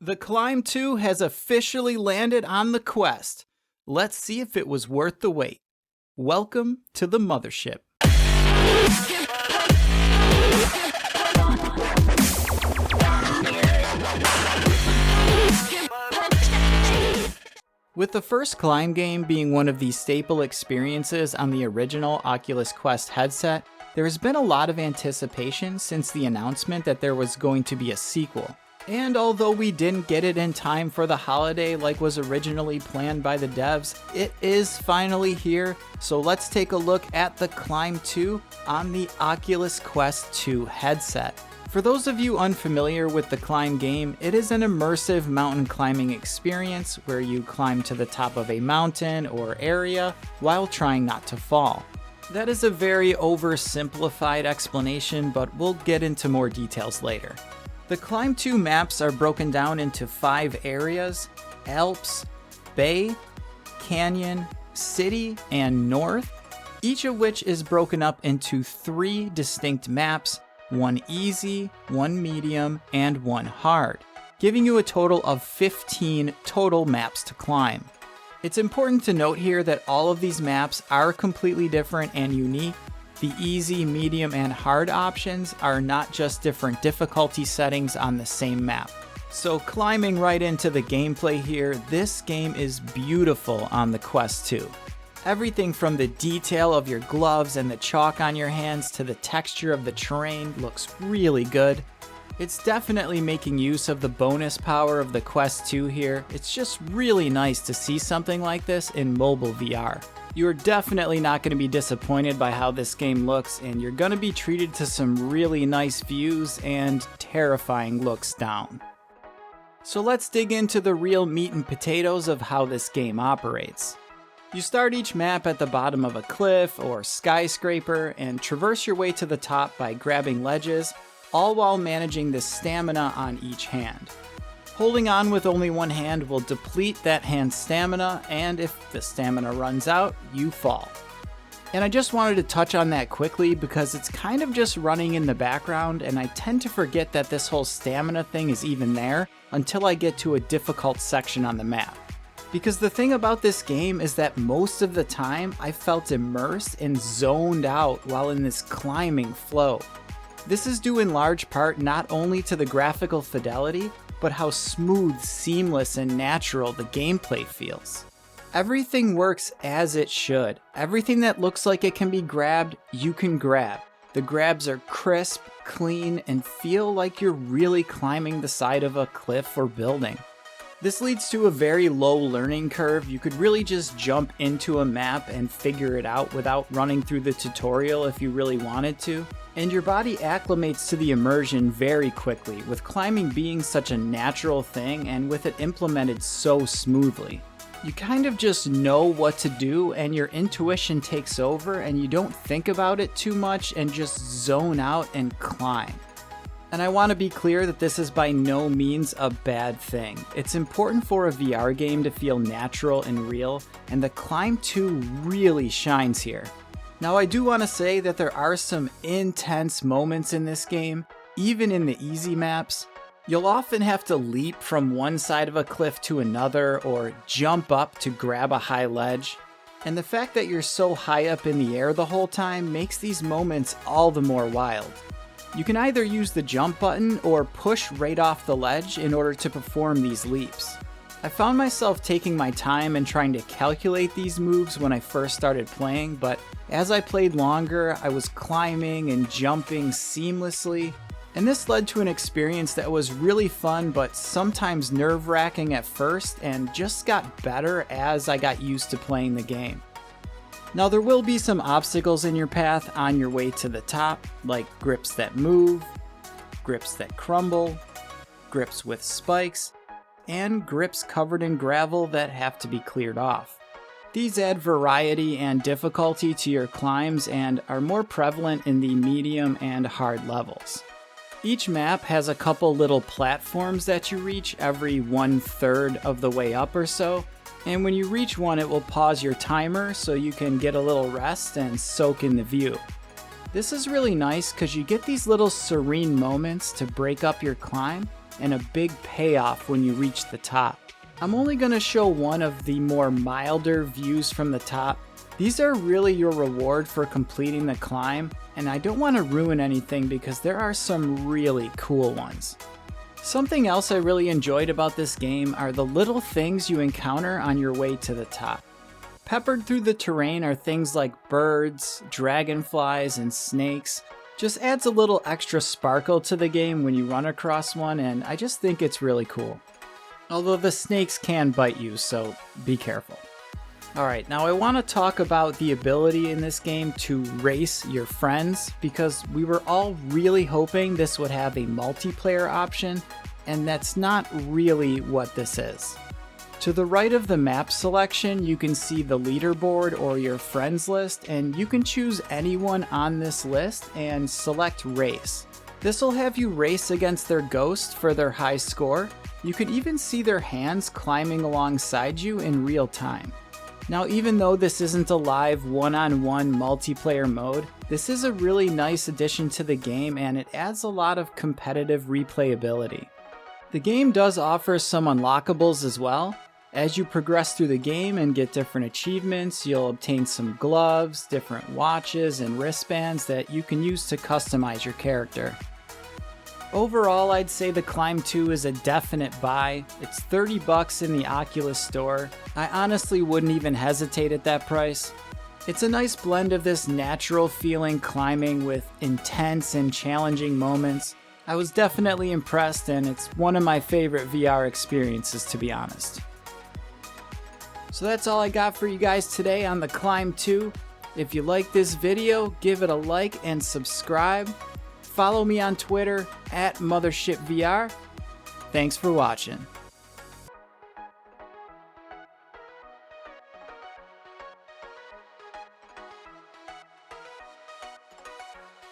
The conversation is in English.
The Climb 2 has officially landed on the Quest. Let's see if it was worth the wait. Welcome to the mothership. With the first Climb game being one of the staple experiences on the original Oculus Quest headset, there has been a lot of anticipation since the announcement that there was going to be a sequel. And although we didn't get it in time for the holiday like was originally planned by the devs, it is finally here, so let's take a look at the Climb 2 on the Oculus Quest 2 headset. For those of you unfamiliar with the Climb game, it is an immersive mountain climbing experience where you climb to the top of a mountain or area while trying not to fall. That is a very oversimplified explanation, but we'll get into more details later. The Climb 2 maps are broken down into 5 areas: Alps, Bay, Canyon, City, and North, each of which is broken up into 3 distinct maps, one easy, one medium, and one hard, giving you a total of 15 total maps to climb. It's important to note here that all of these maps are completely different and unique. The easy, medium, and hard options are not just different difficulty settings on the same map. So climbing right into the gameplay here, this game is beautiful on the Quest 2. Everything from the detail of your gloves and the chalk on your hands to the texture of the terrain looks really good. It's definitely making use of the bonus power of the Quest 2 here. It's just really nice to see something like this in mobile VR. You're definitely not going to be disappointed by how this game looks, and you're going to be treated to some really nice views and terrifying looks down. So let's dig into the real meat and potatoes of how this game operates. You start each map at the bottom of a cliff or skyscraper and traverse your way to the top by grabbing ledges, all while managing the stamina on each hand. Holding on with only one hand will deplete that hand's stamina, and if the stamina runs out, you fall. And I just wanted to touch on that quickly because it's kind of just running in the background, and I tend to forget that this whole stamina thing is even there until I get to a difficult section on the map. Because the thing about this game is that most of the time I felt immersed and zoned out while in this climbing flow. This is due in large part not only to the graphical fidelity, but how smooth, seamless, and natural the gameplay feels. Everything works as it should. Everything that looks like it can be grabbed, you can grab. The grabs are crisp, clean, and feel like you're really climbing the side of a cliff or building. This leads to a very low learning curve. You could really just jump into a map and figure it out without running through the tutorial if you really wanted to. And your body acclimates to the immersion very quickly, with climbing being such a natural thing and with it implemented so smoothly. You kind of just know what to do and your intuition takes over and you don't think about it too much and just zone out and climb. And I want to be clear that this is by no means a bad thing. It's important for a VR game to feel natural and real, and the Climb 2 really shines here. Now I do want to say that there are some intense moments in this game, even in the easy maps. You'll often have to leap from one side of a cliff to another or jump up to grab a high ledge. And the fact that you're so high up in the air the whole time makes these moments all the more wild. You can either use the jump button or push right off the ledge in order to perform these leaps. I found myself taking my time and trying to calculate these moves when I first started playing, but as I played longer, I was climbing and jumping seamlessly, and this led to an experience that was really fun but sometimes nerve-wracking at first and just got better as I got used to playing the game. Now there will be some obstacles in your path on your way to the top, like grips that move, grips that crumble, grips with spikes, and grips covered in gravel that have to be cleared off. These add variety and difficulty to your climbs and are more prevalent in the medium and hard levels. Each map has a couple little platforms that you reach every 1/3 of the way up or so, and when you reach one it will pause your timer so you can get a little rest and soak in the view. This is really nice because you get these little serene moments to break up your climb, and a big payoff when you reach the top. I'm only going to show one of the more milder views from the top. These are really your reward for completing the climb, and I don't want to ruin anything because there are some really cool ones. Something else I really enjoyed about this game are the little things you encounter on your way to the top. Peppered through the terrain are things like birds, dragonflies, and snakes. Just adds a little extra sparkle to the game when you run across one, and I just think it's really cool. Although the snakes can bite you, so be careful. Alright, now I want to talk about the ability in this game to race your friends, because we were all really hoping this would have a multiplayer option, and that's not really what this is. To the right of the map selection, you can see the leaderboard or your friends list, and you can choose anyone on this list and select race. This will have you race against their ghost for their high score. You can even see their hands climbing alongside you in real time. Now, even though this isn't a live one-on-one multiplayer mode, this is a really nice addition to the game and it adds a lot of competitive replayability. The game does offer some unlockables as well. As you progress through the game and get different achievements, you'll obtain some gloves, different watches, and wristbands that you can use to customize your character. Overall, I'd say The Climb 2 is a definite buy. It's $30 in the Oculus store. I honestly wouldn't even hesitate at that price. It's a nice blend of this natural feeling climbing with intense and challenging moments. I was definitely impressed, and it's one of my favorite VR experiences, to be honest. So that's all I got for you guys today on The Climb 2. If you like this video, give it a like and subscribe. Follow me on Twitter @MothershipVR. Thanks for watching.